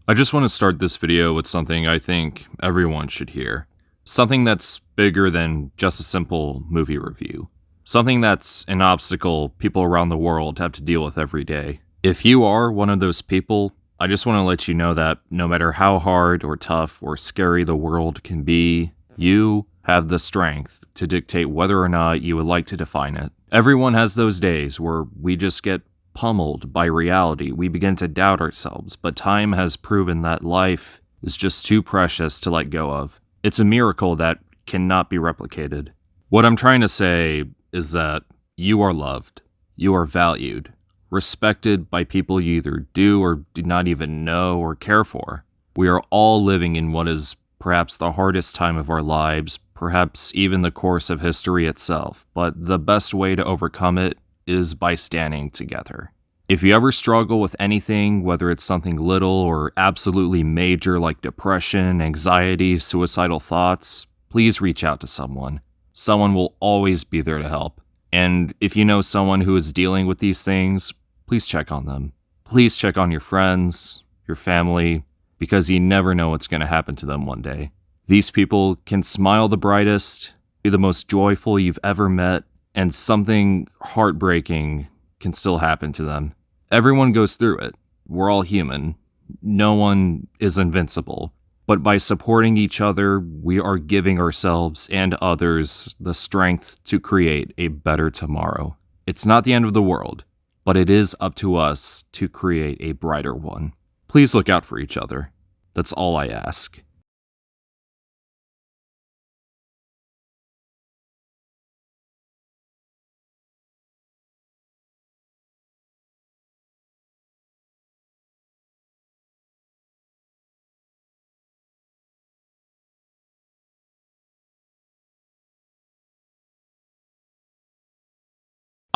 I just want to start this video with something I think everyone should hear. Something that's bigger than just a simple movie review. Something that's an obstacle people around the world have to deal with every day. If you are one of those people, I just want to let you know that no matter how hard or tough or scary the world can be, you have the strength to dictate whether or not you would like to define it. Everyone has those days where we just get pummeled by reality. We begin to doubt ourselves, but time has proven that life is just too precious to let go of. It's a miracle that cannot be replicated. What I'm trying to say is that you are loved, you are valued, respected by people you either do or do not even know or care for. We are all living in what is perhaps the hardest time of our lives, perhaps even the course of history itself, but the best way to overcome it is by standing together. If you ever struggle with anything, whether it's something little or absolutely major like depression, anxiety, suicidal thoughts, please reach out to someone. Someone will always be there to help. And if you know someone who is dealing with these things, please check on them. Please check on your friends, your family, because you never know what's going to happen to them one day. These people can smile the brightest, be the most joyful you've ever met, and something heartbreaking can still happen to them. Everyone goes through it. We're all human. No one is invincible. But by supporting each other, we are giving ourselves and others the strength to create a better tomorrow. It's not the end of the world, but it is up to us to create a brighter one. Please look out for each other. That's all I ask.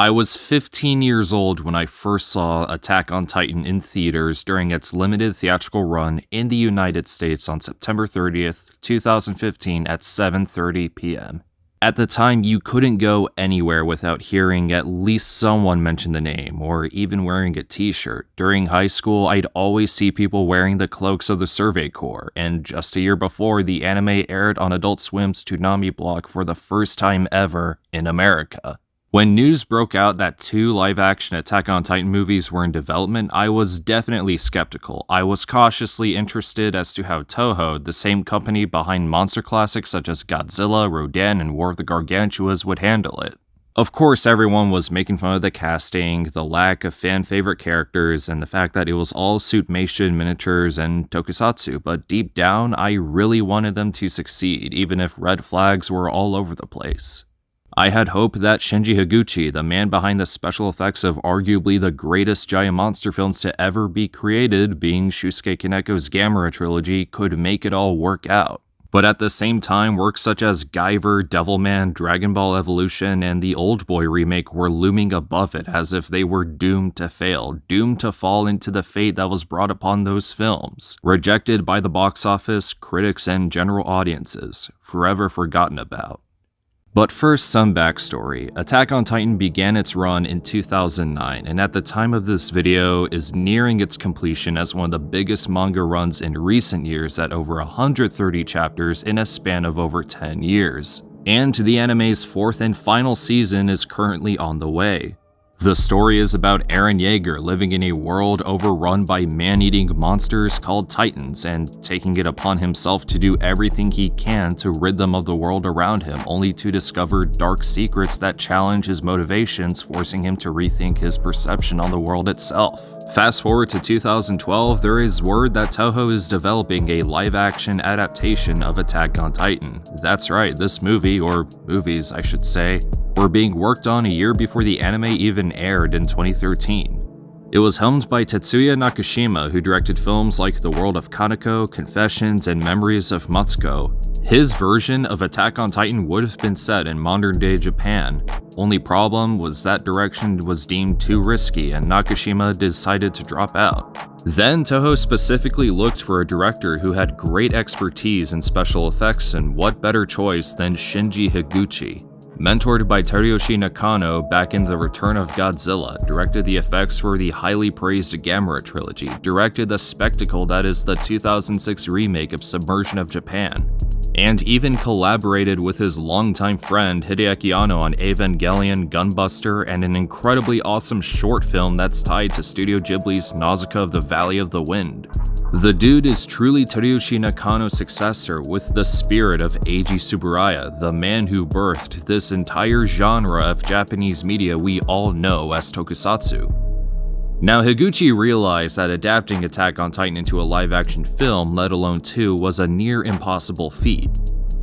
I was 15 years old when I first saw Attack on Titan in theaters during its limited theatrical run in the United States on September 30th, 2015 at 7:30 p.m. At the time, you couldn't go anywhere without hearing at least someone mention the name, or even wearing a t-shirt. During high school, I'd always see people wearing the cloaks of the Survey Corps, and just a year before, the anime aired on Adult Swim's Toonami block for the first time ever in America. When news broke out that 2 live-action Attack on Titan movies were in development, I was definitely skeptical. I was cautiously interested as to how Toho, the same company behind monster classics such as Godzilla, Rodan, and War of the Gargantuas, would handle it. Of course, everyone was making fun of the casting, the lack of fan-favorite characters, and the fact that it was all Suitmation miniatures and tokusatsu, but deep down, I really wanted them to succeed, even if red flags were all over the place. I had hope that Shinji Higuchi, the man behind the special effects of arguably the greatest giant monster films to ever be created, being Shusuke Kaneko's Gamera trilogy, could make it all work out. But at the same time, works such as Guyver, Devilman, Dragon Ball Evolution, and the Oldboy remake were looming above it as if they were doomed to fail, doomed to fall into the fate that was brought upon those films, rejected by the box office, critics, and general audiences, forever forgotten about. But first, some backstory. Attack on Titan began its run in 2009, and at the time of this video is nearing its completion as one of the biggest manga runs in recent years at over 130 chapters in a span of over 10 years. And the anime's 4th and final season is currently on the way. The story is about Eren Yeager living in a world overrun by man-eating monsters called Titans and taking it upon himself to do everything he can to rid them of the world around him, only to discover dark secrets that challenge his motivations, forcing him to rethink his perception on the world itself. Fast forward to 2012, there is word that Toho is developing a live-action adaptation of Attack on Titan. That's right, this movie, or movies I should say, were being worked on a year before the anime even aired in 2013. It was helmed by Tetsuya Nakashima, who directed films like The World of Kaneko, Confessions, and Memories of Matsuko. His version of Attack on Titan would have been set in modern-day Japan. Only problem was that direction was deemed too risky and Nakashima decided to drop out. Then Toho specifically looked for a director who had great expertise in special effects, and what better choice than Shinji Higuchi. Mentored by Teruyoshi Nakano back in The Return of Godzilla, directed the effects for the highly praised Gamera trilogy, directed the spectacle that is the 2006 remake of Submersion of Japan, and even collaborated with his longtime friend Hideaki Anno on Evangelion, Gunbuster, and an incredibly awesome short film that's tied to Studio Ghibli's Nausicaa of the Valley of the Wind. The dude is truly Teruyoshi Nakano's successor with the spirit of Eiji Tsuburaya, the man who birthed this entire genre of Japanese media we all know as tokusatsu. Now, Higuchi realized that adapting Attack on Titan into a live-action film, let alone two, was a near impossible feat.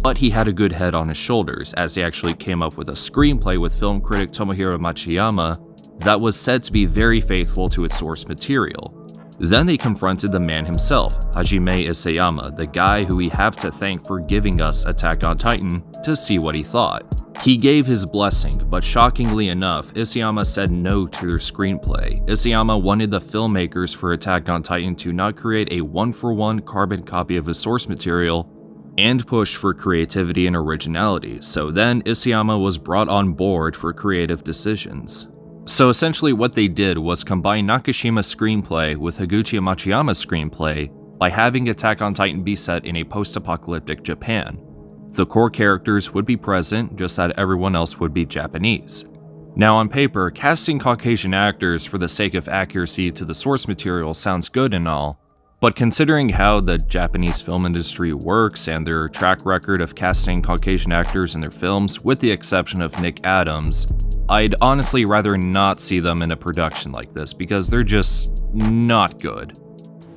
But he had a good head on his shoulders, as he actually came up with a screenplay with film critic Tomohiro Machiyama that was said to be very faithful to its source material. Then they confronted the man himself, Hajime Isayama, the guy who we have to thank for giving us Attack on Titan, to see what he thought. He gave his blessing, but shockingly enough, Isayama said no to their screenplay. Isayama wanted the filmmakers for Attack on Titan to not create a one-for-one carbon copy of his source material, and push for creativity and originality, so then Isayama was brought on board for creative decisions. So essentially what they did was combine Nakashima's screenplay with Higuchi Machiyama's screenplay by having Attack on Titan be set in a post-apocalyptic Japan. The core characters would be present, just that everyone else would be Japanese. Now on paper, casting Caucasian actors for the sake of accuracy to the source material sounds good and all, but considering how the Japanese film industry works and their track record of casting Caucasian actors in their films, with the exception of Nick Adams, I'd honestly rather not see them in a production like this because they're just not good.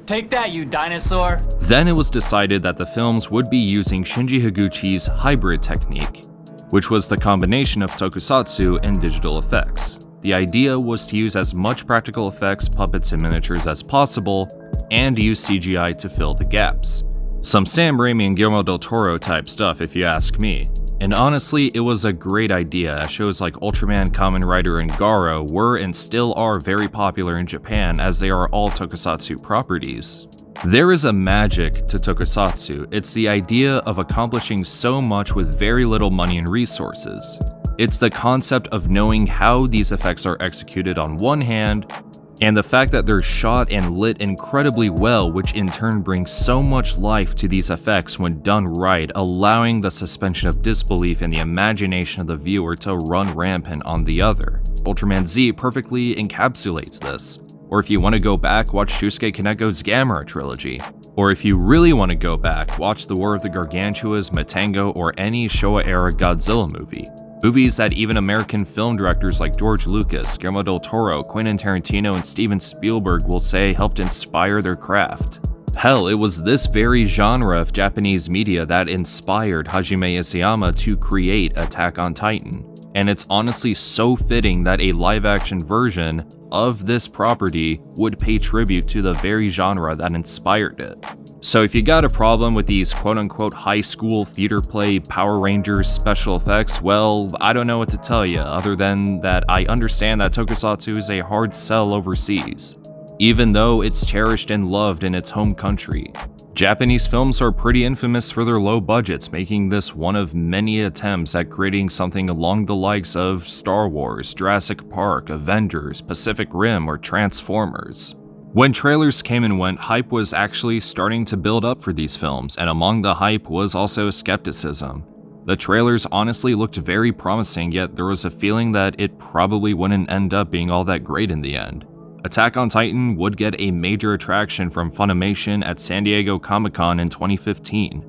Take that, you dinosaur! Then it was decided that the films would be using Shinji Higuchi's hybrid technique, which was the combination of tokusatsu and digital effects. The idea was to use as much practical effects, puppets, and miniatures as possible, and use CGI to fill the gaps. Some Sam Raimi and Guillermo del Toro type stuff if you ask me. And honestly, it was a great idea, as shows like Ultraman, Kamen Rider, and Garo were and still are very popular in Japan as they are all tokusatsu properties. There is a magic to tokusatsu. It's the idea of accomplishing so much with very little money and resources. It's the concept of knowing how these effects are executed on one hand, and the fact that they're shot and lit incredibly well, which in turn brings so much life to these effects when done right, allowing the suspension of disbelief and the imagination of the viewer to run rampant on the other. Ultraman Z perfectly encapsulates this. Or if you want to go back, watch Shusuke Kaneko's Gamera trilogy. Or if you really want to go back, watch The War of the Gargantuas, Matango, or any Showa-era Godzilla movie. Movies that even American film directors like George Lucas, Guillermo del Toro, Quentin Tarantino, and Steven Spielberg will say helped inspire their craft. Hell, it was this very genre of Japanese media that inspired Hajime Isayama to create Attack on Titan. And it's honestly so fitting that a live-action version of this property would pay tribute to the very genre that inspired it. So if you got a problem with these quote-unquote high school theater play Power Rangers special effects, well, I don't know what to tell you other than that I understand that tokusatsu is a hard sell overseas, even though it's cherished and loved in its home country. Japanese films are pretty infamous for their low budgets, making this one of many attempts at creating something along the likes of Star Wars, Jurassic Park, Avengers, Pacific Rim, or Transformers. When trailers came and went, hype was actually starting to build up for these films, and among the hype was also skepticism. The trailers honestly looked very promising, yet there was a feeling that it probably wouldn't end up being all that great in the end. Attack on Titan would get a major attraction from Funimation at San Diego Comic-Con in 2015,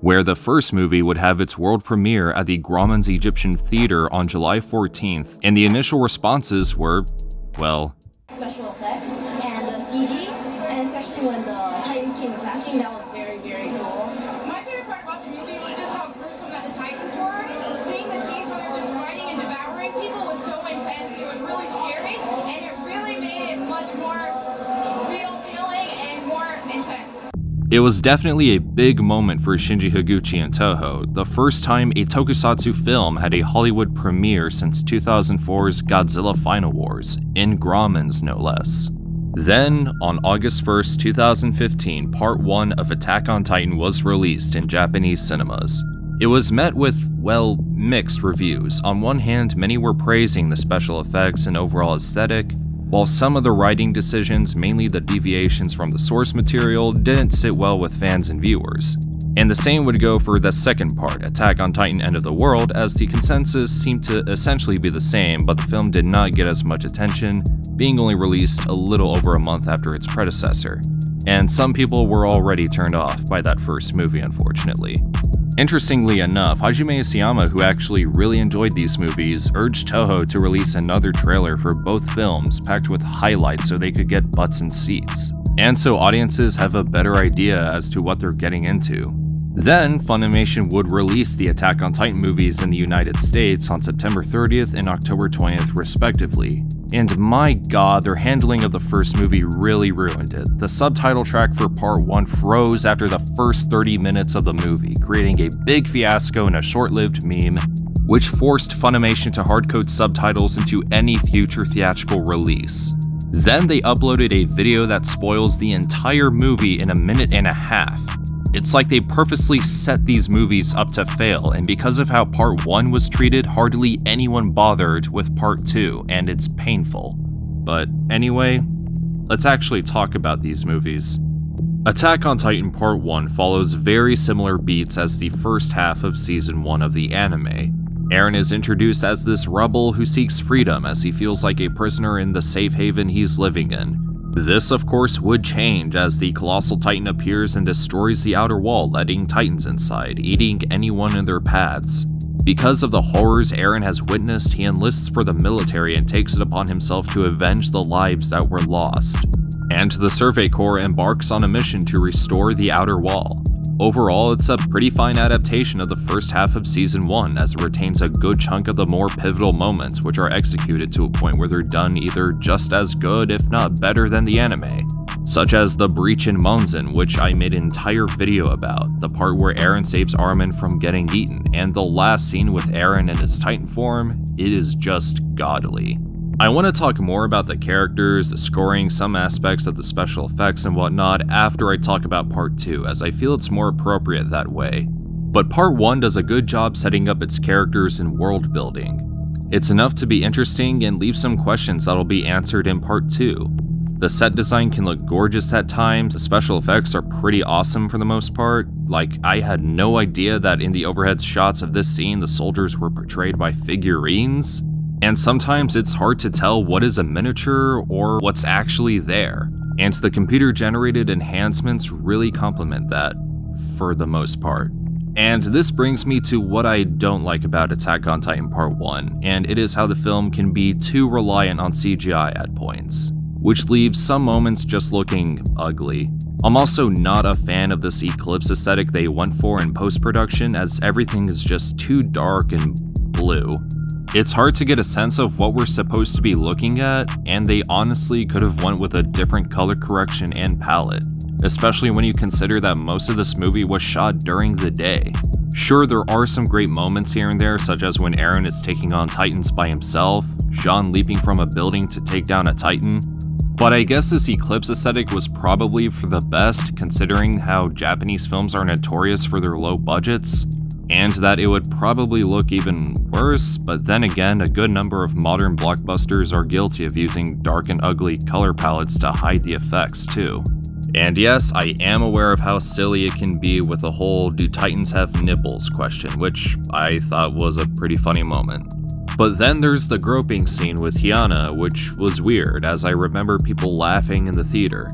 where the first movie would have its world premiere at the Grauman's Egyptian Theater on July 14th, and the initial responses were, well, special effects and the CG, and especially when the Titans came attacking, that was very, very cool. My favorite part about the movie was just how gruesome that the Titans were. Seeing the scenes where they're just fighting and devouring people was so intense. It was really scary, and it really made it much more real feeling and more intense. It was definitely a big moment for Shinji Higuchi and Toho, the first time a tokusatsu film had a Hollywood premiere since 2004's Godzilla Final Wars, in Grauman's no less. Then, on August 1st, 2015, Part 1 of Attack on Titan was released in Japanese cinemas. It was met with, well, mixed reviews. On one hand, many were praising the special effects and overall aesthetic, while some of the writing decisions, mainly the deviations from the source material, didn't sit well with fans and viewers. And the same would go for the second part, Attack on Titan: End of the World, as the consensus seemed to essentially be the same, but the film did not get as much attention, being only released a little over a month after its predecessor. And some people were already turned off by that first movie, unfortunately. Interestingly enough, Hajime Isayama, who actually really enjoyed these movies, urged Toho to release another trailer for both films packed with highlights so they could get butts in seats, and so audiences have a better idea as to what they're getting into. Then, Funimation would release the Attack on Titan movies in the United States on September 30th and October 20th respectively. And my god, their handling of the first movie really ruined it. The subtitle track for Part 1 froze after the first 30 minutes of the movie, creating a big fiasco and a short-lived meme, which forced Funimation to hardcode subtitles into any future theatrical release. Then they uploaded a video that spoils the entire movie in a minute and a half. It's like they purposely set these movies up to fail, and because of how Part 1 was treated, hardly anyone bothered with Part 2, and it's painful. But anyway, let's actually talk about these movies. Attack on Titan Part 1 follows very similar beats as the first half of Season 1 of the anime. Eren is introduced as this rebel who seeks freedom as he feels like a prisoner in the safe haven he's living in. This, of course, would change as the Colossal Titan appears and destroys the outer wall, letting Titans inside, eating anyone in their paths. Because of the horrors Eren has witnessed, he enlists for the military and takes it upon himself to avenge the lives that were lost. And the Survey Corps embarks on a mission to restore the outer wall. Overall, it's a pretty fine adaptation of the first half of Season 1, as it retains a good chunk of the more pivotal moments, which are executed to a point where they're done either just as good, if not better than the anime. Such as the breach in Monzen, which I made an entire video about, the part where Eren saves Armin from getting eaten, and the last scene with Eren in his Titan form. It is just godly. I want to talk more about the characters, the scoring, some aspects of the special effects and whatnot after I talk about Part 2, as I feel it's more appropriate that way. But Part 1 does a good job setting up its characters and world building. It's enough to be interesting and leave some questions that'll be answered in Part 2. The set design can look gorgeous at times, the special effects are pretty awesome for the most part. Like, I had no idea that in the overhead shots of this scene the soldiers were portrayed by figurines. And sometimes it's hard to tell what is a miniature or what's actually there, and the computer-generated enhancements really complement that, for the most part. And this brings me to what I don't like about Attack on Titan Part 1, and it is how the film can be too reliant on CGI at points, which leaves some moments just looking ugly. I'm also not a fan of this eclipse aesthetic they went for in post-production, as everything is just too dark and blue. It's hard to get a sense of what we're supposed to be looking at, and they honestly could have went with a different color correction and palette, especially when you consider that most of this movie was shot during the day. Sure, there are some great moments here and there, such as when Eren is taking on Titans by himself, Jean leaping from a building to take down a Titan, but I guess this eclipse aesthetic was probably for the best, considering how Japanese films are notorious for their low budgets, and that it would probably look even worse, but then again, a good number of modern blockbusters are guilty of using dark and ugly color palettes to hide the effects too. And yes, I am aware of how silly it can be with the whole "do Titans have nipples" question, which I thought was a pretty funny moment. But then there's the groping scene with Hyana, which was weird, as I remember people laughing in the theater.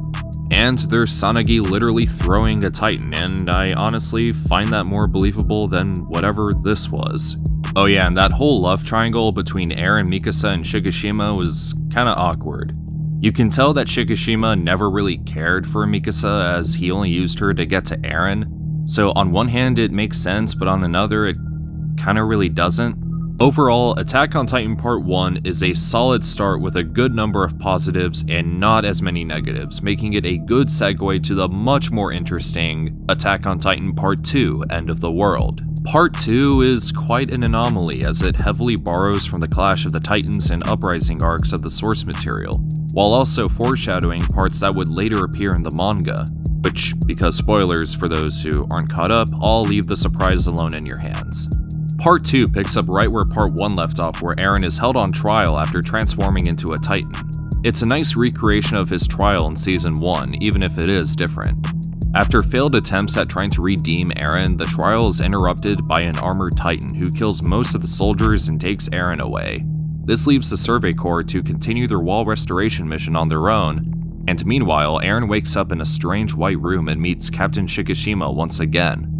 And there's Sanagi literally throwing a Titan, and I honestly find that more believable than whatever this was. Oh yeah, and that whole love triangle between Eren, Mikasa, and Shikishima was kinda awkward. You can tell that Shikishima never really cared for Mikasa, as he only used her to get to Eren. So on one hand it makes sense, but on another it kinda really doesn't. Overall, Attack on Titan Part 1 is a solid start with a good number of positives and not as many negatives, making it a good segue to the much more interesting Attack on Titan Part 2, End of the World. Part 2 is quite an anomaly, as it heavily borrows from the Clash of the Titans and Uprising arcs of the source material, while also foreshadowing parts that would later appear in the manga. which, because spoilers for those who aren't caught up, I'll leave the surprise alone in your hands. Part 2 picks up right where Part 1 left off, where Eren is held on trial after transforming into a Titan. It's a nice recreation of his trial in Season 1, even if it is different. After failed attempts at trying to redeem Eren, the trial is interrupted by an armored Titan who kills most of the soldiers and takes Eren away. This leaves the Survey Corps to continue their wall restoration mission on their own, and meanwhile, Eren wakes up in a strange white room and meets Captain Shikishima once again.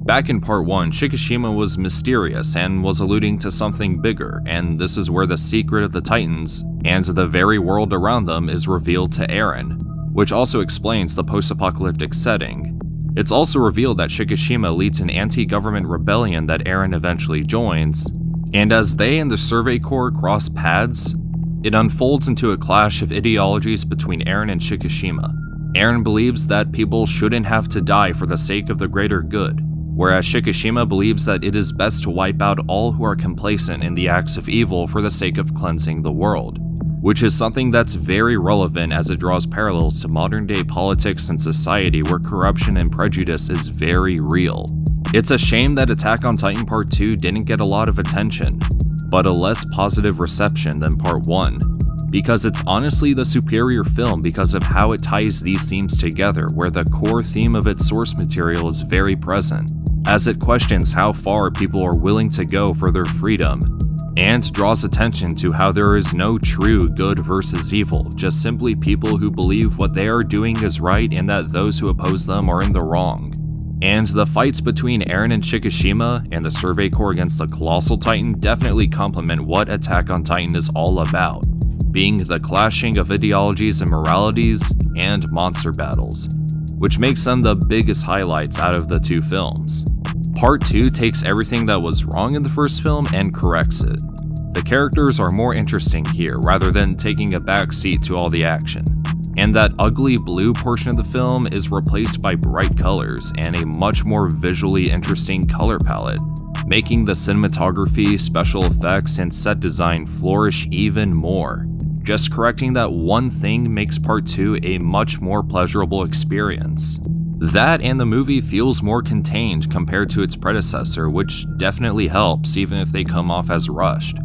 Back in Part 1, Shikishima was mysterious and was alluding to something bigger, and this is where the secret of the Titans and the very world around them is revealed to Eren, which also explains the post-apocalyptic setting. It's also revealed that Shikishima leads an anti-government rebellion that Eren eventually joins, and as they and the Survey Corps cross paths, it unfolds into a clash of ideologies between Eren and Shikishima. Eren believes that people shouldn't have to die for the sake of the greater good, whereas Shikishima believes that it is best to wipe out all who are complacent in the acts of evil for the sake of cleansing the world, which is something that's very relevant as it draws parallels to modern-day politics and society where corruption and prejudice is very real. It's a shame that Attack on Titan Part 2 didn't get a lot of attention, but a less positive reception than Part 1, because it's honestly the superior film because of how it ties these themes together, where the core theme of its source material is very present, as it questions how far people are willing to go for their freedom, and draws attention to how there is no true good versus evil, just simply people who believe what they are doing is right and that those who oppose them are in the wrong. And the fights between Eren and Shikishima and the Survey Corps against the Colossal Titan definitely complement what Attack on Titan is all about, being the clashing of ideologies and moralities and monster battles, which makes them the biggest highlights out of the two films. Part 2 takes everything that was wrong in the first film and corrects it. The characters are more interesting here rather than taking a backseat to all the action, and that ugly blue portion of the film is replaced by bright colors and a much more visually interesting color palette, making the cinematography, special effects, and set design flourish even more. Just correcting that one thing makes Part 2 a much more pleasurable experience. That and the movie feels more contained compared to its predecessor, which definitely helps even if they come off as rushed.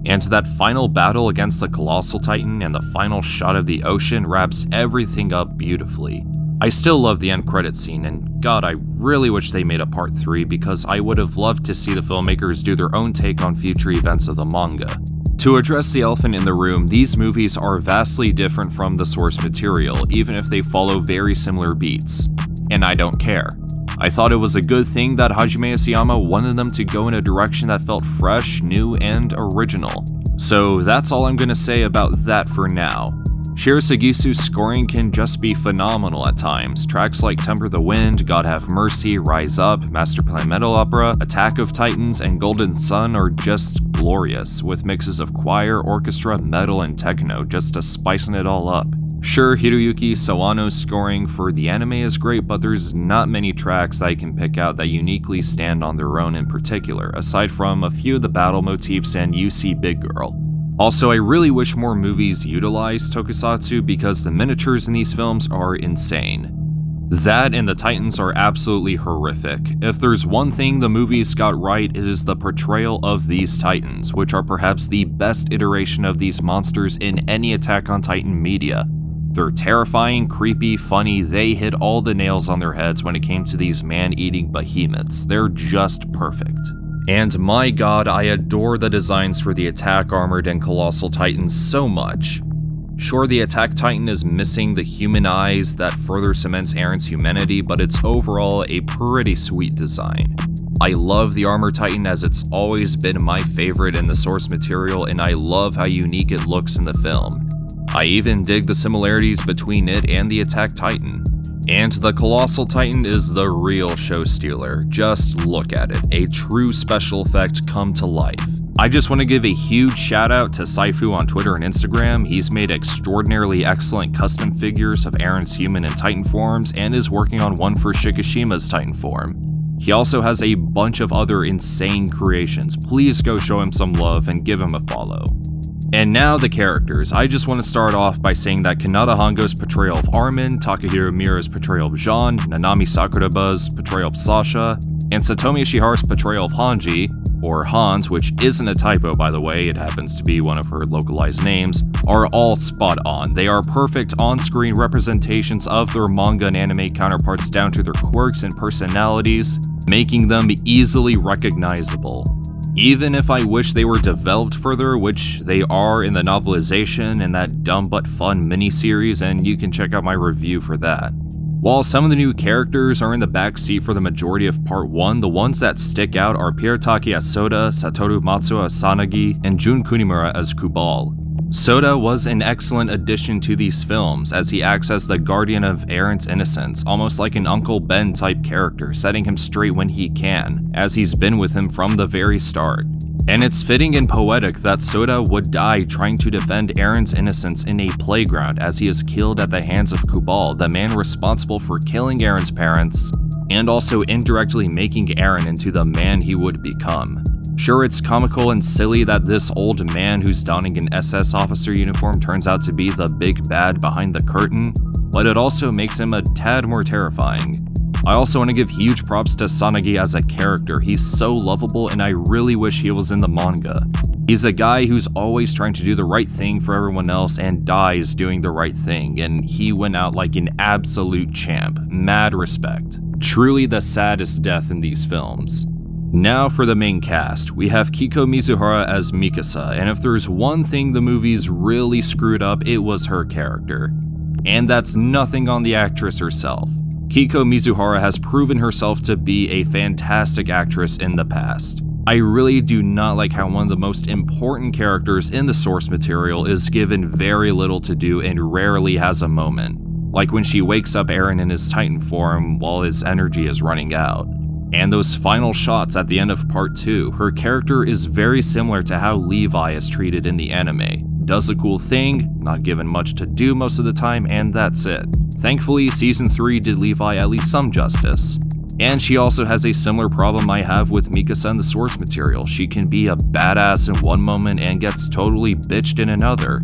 And that final battle against the Colossal Titan and the final shot of the ocean wraps everything up beautifully. I still love the end credit scene, and god, I really wish they made a Part 3 because I would have loved to see the filmmakers do their own take on future events of the manga. To address the elephant in the room, these movies are vastly different from the source material, even if they follow very similar beats. And I don't care. I thought it was a good thing that Hajime Isayama wanted them to go in a direction that felt fresh, new, and original. So that's all I'm gonna say about that for now. Shiro Sagisu's scoring can just be phenomenal at times. Tracks like Temper the Wind, God Have Mercy, Rise Up, Master Plan Metal Opera, Attack of Titans, and Golden Sun are just glorious, with mixes of choir, orchestra, metal, and techno just to spicing it all up. Sure, Hiroyuki Sawano's scoring for the anime is great, but there's not many tracks that I can pick out that uniquely stand on their own in particular, aside from a few of the battle motifs and You See Big Girl. Also, I really wish more movies utilized tokusatsu because the miniatures in these films are insane. That and the Titans are absolutely horrific. If there's one thing the movies got right, it is the portrayal of these Titans, which are perhaps the best iteration of these monsters in any Attack on Titan media. They're terrifying, creepy, funny, they hit all the nails on their heads when it came to these man-eating behemoths. They're just perfect. And my god, I adore the designs for the Attack Armored and Colossal Titans so much. Sure, the Attack Titan is missing the human eyes that further cements Eren's humanity, but it's overall a pretty sweet design. I love the Armor Titan as it's always been my favorite in the source material, and I love how unique it looks in the film. I even dig the similarities between it and the Attack Titan. And the Colossal Titan is the real show stealer. Just look at it, a true special effect come to life. I just want to give a huge shout out to Saifu on Twitter and Instagram. He's made extraordinarily excellent custom figures of Eren's human and Titan forms and is working on one for Shikishima's Titan form. He also has a bunch of other insane creations. Please go show him some love and give him a follow. And now the characters. I just want to start off by saying that Kanata Hongo's portrayal of Armin, Takahiro Miura's portrayal of Jean, Nanami Sakuraba's portrayal of Sasha, and Satomi Ishiharu's portrayal of Hanji, or Hans, which isn't a typo by the way, it happens to be one of her localized names, are all spot on. They are perfect on-screen representations of their manga and anime counterparts down to their quirks and personalities, making them easily recognizable. Even if I wish they were developed further, which they are in the novelization and that dumb but fun miniseries, and you can check out my review for that. While some of the new characters are in the backseat for the majority of Part 1, the ones that stick out are Pierotaki as Soda, Satoru Matsuo as Sanagi, and Jun Kunimura as Kubal. Soda was an excellent addition to these films, as he acts as the guardian of Aaron's innocence, almost like an Uncle Ben type character, setting him straight when he can, as he's been with him from the very start. And it's fitting and poetic that Soda would die trying to defend Aaron's innocence in a playground as he is killed at the hands of Kubal, the man responsible for killing Aaron's parents, and also indirectly making Aaron into the man he would become. Sure, it's comical and silly that this old man who's donning an SS officer uniform turns out to be the big bad behind the curtain, but it also makes him a tad more terrifying. I also want to give huge props to Sanagi as a character. He's so lovable and I really wish he was in the manga. He's a guy who's always trying to do the right thing for everyone else and dies doing the right thing, and he went out like an absolute champ. Mad respect. Truly the saddest death in these films. Now for the main cast, we have Kiko Mizuhara as Mikasa, and if there's one thing the movies really screwed up, it was her character. And that's nothing on the actress herself. Kiko Mizuhara has proven herself to be a fantastic actress in the past. I really do not like how one of the most important characters in the source material is given very little to do and rarely has a moment. Like when she wakes up Aaron in his Titan form while his energy is running out. And those final shots at the end of Part 2, her character is very similar to how Levi is treated in the anime. Does a cool thing, not given much to do most of the time, and that's it. Thankfully, Season 3 did Levi at least some justice. And she also has a similar problem I have with Mikasa in the source material. She can be a badass in one moment and gets totally bitched in another.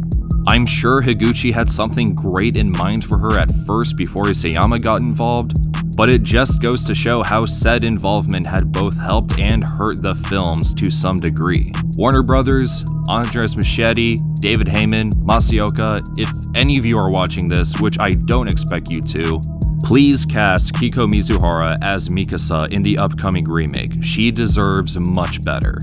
I'm sure Higuchi had something great in mind for her at first before Isayama got involved, but it just goes to show how said involvement had both helped and hurt the films to some degree. Warner Brothers, Andres Muschietti, David Heyman, Masaoka, if any of you are watching this, which I don't expect you to, please cast Kiko Mizuhara as Mikasa in the upcoming remake. She deserves much better.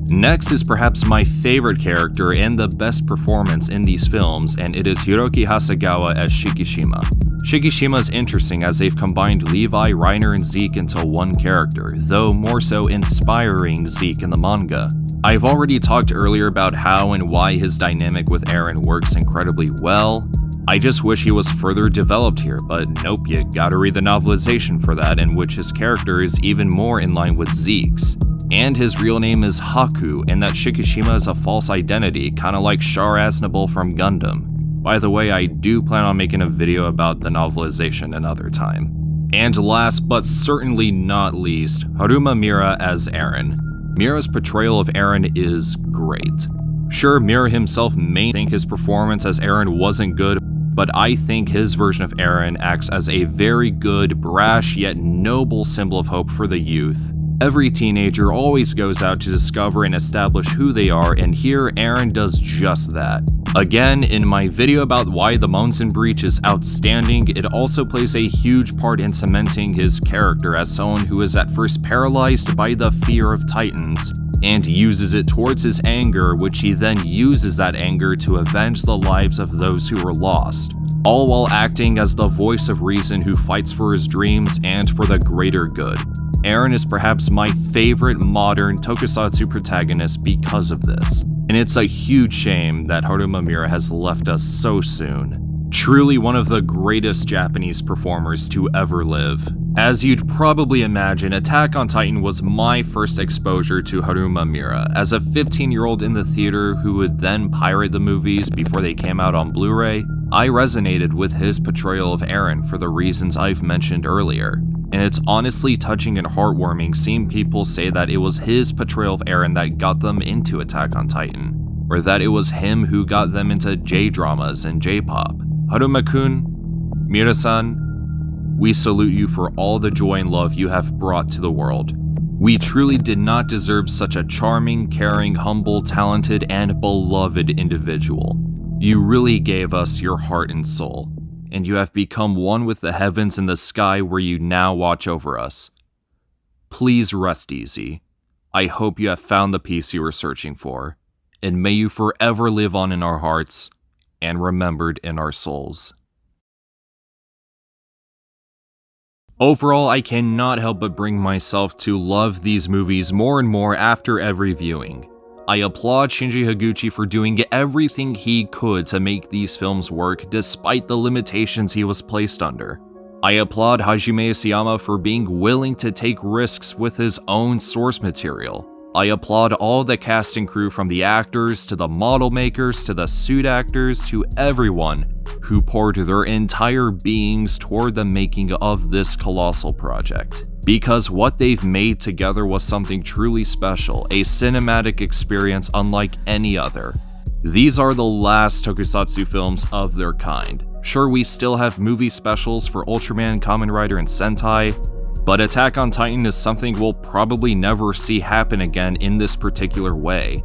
Next is perhaps my favorite character and the best performance in these films, and it is Hiroki Hasegawa as Shikishima. Shikishima is interesting as they've combined Levi, Reiner, and Zeke into one character, though more so inspiring Zeke in the manga. I've already talked earlier about how and why his dynamic with Eren works incredibly well. I just wish he was further developed here, but nope, you gotta read the novelization for that, in which his character is even more in line with Zeke's. And his real name is Haku, and that Shikishima is a false identity, kinda like Char Aznable from Gundam. By the way, I do plan on making a video about the novelization another time. And last, but certainly not least, Haruma Miura as Eren. Miura's portrayal of Eren is great. Sure, Miura himself may think his performance as Eren wasn't good, but I think his version of Eren acts as a very good, brash, yet noble symbol of hope for the youth. Every teenager always goes out to discover and establish who they are, and here Eren does just that. Again, in my video about why the Monsen Breach is outstanding, it also plays a huge part in cementing his character as someone who is at first paralyzed by the fear of Titans, and uses it towards his anger, which he then uses that anger to avenge the lives of those who were lost, all while acting as the voice of reason who fights for his dreams and for the greater good. Eren is perhaps my favorite modern tokusatsu protagonist because of this, and it's a huge shame that Haruma Miura has left us so soon. Truly one of the greatest Japanese performers to ever live. As you'd probably imagine, Attack on Titan was my first exposure to Haruma Miura. As a 15-year-old in the theater who would then pirate the movies before they came out on Blu-ray, I resonated with his portrayal of Eren for the reasons I've mentioned earlier. And it's honestly touching and heartwarming seeing people say that it was his portrayal of Eren that got them into Attack on Titan. or that it was him who got them into J-dramas and J-pop. Haruma-kun, Miura-san, we salute you for all the joy and love you have brought to the world. We truly did not deserve such a charming, caring, humble, talented, and beloved individual. You really gave us your heart and soul, and you have become one with the heavens and the sky where you now watch over us. Please rest easy. I hope you have found the peace you were searching for, and may you forever live on in our hearts and remembered in our souls. Overall, I cannot help but bring myself to love these movies more and more after every viewing. I applaud Shinji Higuchi for doing everything he could to make these films work despite the limitations he was placed under. I applaud Hajime Isayama for being willing to take risks with his own source material. I applaud all the cast and crew, from the actors to the model makers to the suit actors to everyone who poured their entire beings toward the making of this colossal project. Because what they've made together was something truly special, a cinematic experience unlike any other. These are the last tokusatsu films of their kind. Sure, we still have movie specials for Ultraman, Kamen Rider, and Sentai, but Attack on Titan is something we'll probably never see happen again in this particular way,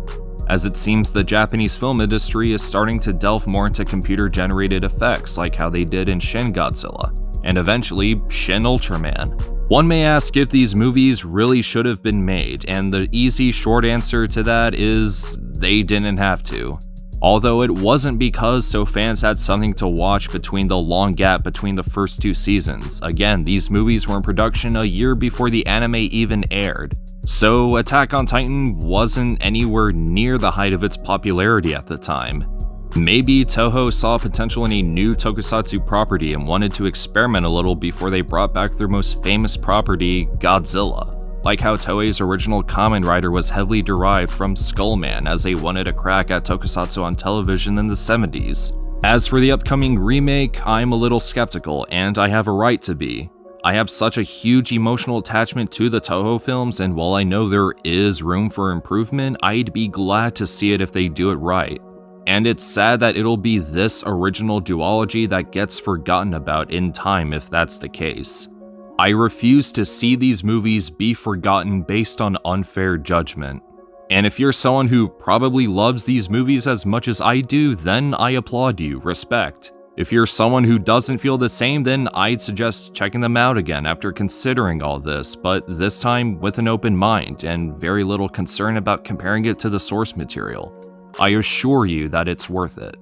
as it seems the Japanese film industry is starting to delve more into computer-generated effects like how they did in Shin Godzilla, and eventually Shin Ultraman. One may ask if these movies really should have been made, and the easy short answer to that is they didn't have to. Although it wasn't because so fans had something to watch between the long gap between the first two seasons. Again, these movies were in production a year before the anime even aired. So Attack on Titan wasn't anywhere near the height of its popularity at the time. Maybe Toho saw potential in a new tokusatsu property and wanted to experiment a little before they brought back their most famous property, Godzilla. Like how Toei's original Kamen Rider was heavily derived from Skullman, as they wanted a crack at tokusatsu on television in the 70s. As for the upcoming remake, I'm a little skeptical, and I have a right to be. I have such a huge emotional attachment to the Toho films, and while I know there is room for improvement, I'd be glad to see it if they do it right. And it's sad that it'll be this original duology that gets forgotten about in time if that's the case. I refuse to see these movies be forgotten based on unfair judgment. And if you're someone who probably loves these movies as much as I do, then I applaud you, respect. If you're someone who doesn't feel the same, then I'd suggest checking them out again after considering all this, but this time with an open mind and very little concern about comparing it to the source material. I assure you that it's worth it.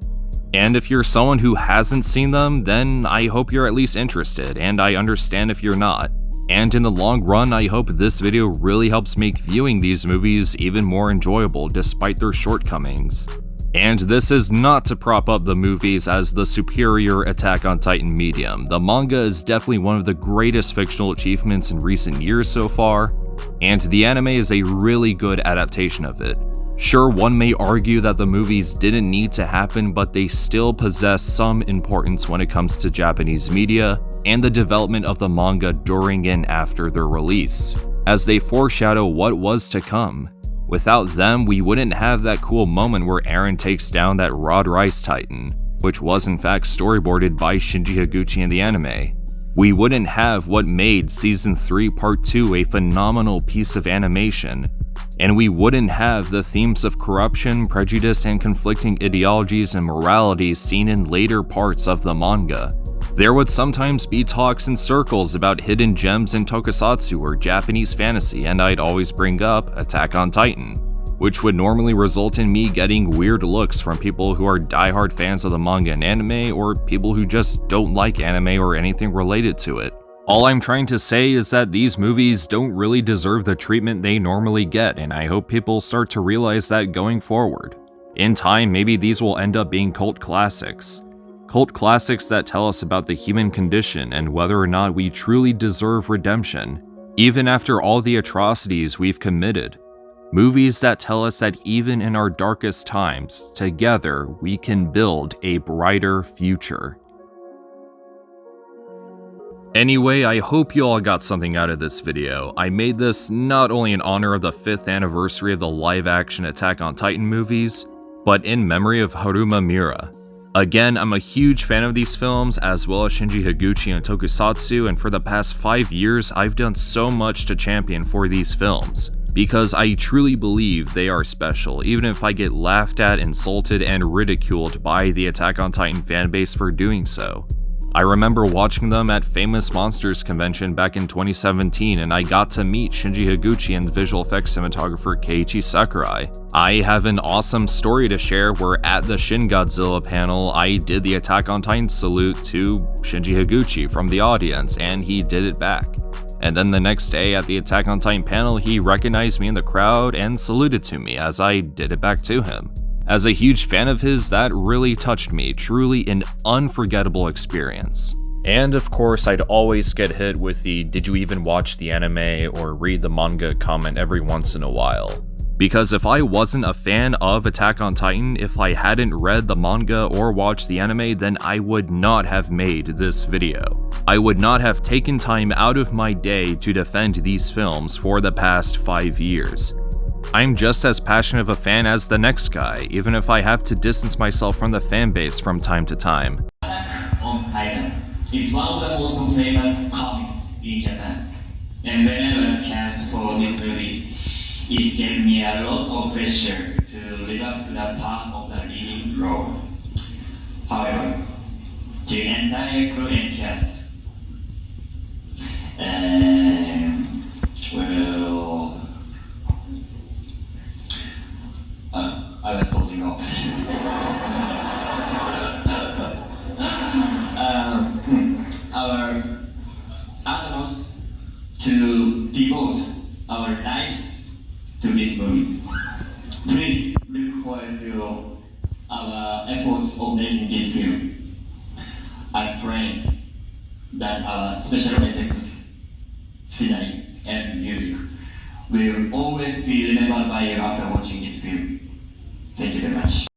And if you're someone who hasn't seen them, then I hope you're at least interested, and I understand if you're not. And in the long run, I hope this video really helps make viewing these movies even more enjoyable despite their shortcomings. And this is not to prop up the movies as the superior Attack on Titan medium. The manga is definitely one of the greatest fictional achievements in recent years so far, and the anime is a really good adaptation of it. Sure, one may argue that the movies didn't need to happen, but they still possess some importance when it comes to Japanese media and the development of the manga during and after their release, as they foreshadow what was to come. Without them, we wouldn't have that cool moment where Eren takes down that Rod Rice Titan, which was in fact storyboarded by Shinji Higuchi in the anime. We wouldn't have what made Season 3 Part 2 a phenomenal piece of animation, and we wouldn't have the themes of corruption, prejudice, and conflicting ideologies and moralities seen in later parts of the manga. There would sometimes be talks in circles about hidden gems in tokusatsu or Japanese fantasy, and I'd always bring up Attack on Titan, which would normally result in me getting weird looks from people who are diehard fans of the manga and anime, or people who just don't like anime or anything related to it. All I'm trying to say is that these movies don't really deserve the treatment they normally get, and I hope people start to realize that going forward. In time, maybe these will end up being cult classics. Cult classics that tell us about the human condition and whether or not we truly deserve redemption, even after all the atrocities we've committed. Movies that tell us that even in our darkest times, together we can build a brighter future. Anyway, I hope you all got something out of this video. I made this not only in honor of the 5th anniversary of the live-action Attack on Titan movies, but In Memory of Haruma Miura. Again, I'm a huge fan of these films, as well as Shinji Higuchi and Tokusatsu, and for the past 5 years, I've done so much to champion for these films, because I truly believe they are special, even if I get laughed at, insulted, and ridiculed by the Attack on Titan fanbase for doing so. I remember watching them at Famous Monsters convention back in 2017, and I got to meet Shinji Higuchi and visual effects cinematographer Keiichi Sakurai. I have an awesome story to share where at the Shin Godzilla panel, I did the Attack on Titan salute to Shinji Higuchi from the audience, and he did it back. And then the next day at the Attack on Titan panel, he recognized me in the crowd and saluted to me as I did it back to him. As a huge fan of his, that really touched me, truly an unforgettable experience. And of course, I'd always get hit with the "did you even watch the anime or read the manga" comment every once in a while. Because if I wasn't a fan of Attack on Titan, if I hadn't read the manga or watched the anime, then I would not have made this video. I would not have taken time out of my day to defend these films for the past 5 years. I'm just as passionate of a fan as the next guy, even if I have to distance myself from the fanbase from time to time. Attack on Titan is one of the most famous comics in Japan, and when I was cast for this movie, it gave me a lot of pressure to live up to the part of the leading role. However, the entire crew and cast, I was dozing off. Our utmost to devote our lives to this movie. Please look forward to our efforts of making this film. I pray that our special effects, scenery, and music will always be remembered by you after watching this film. Thank you very much.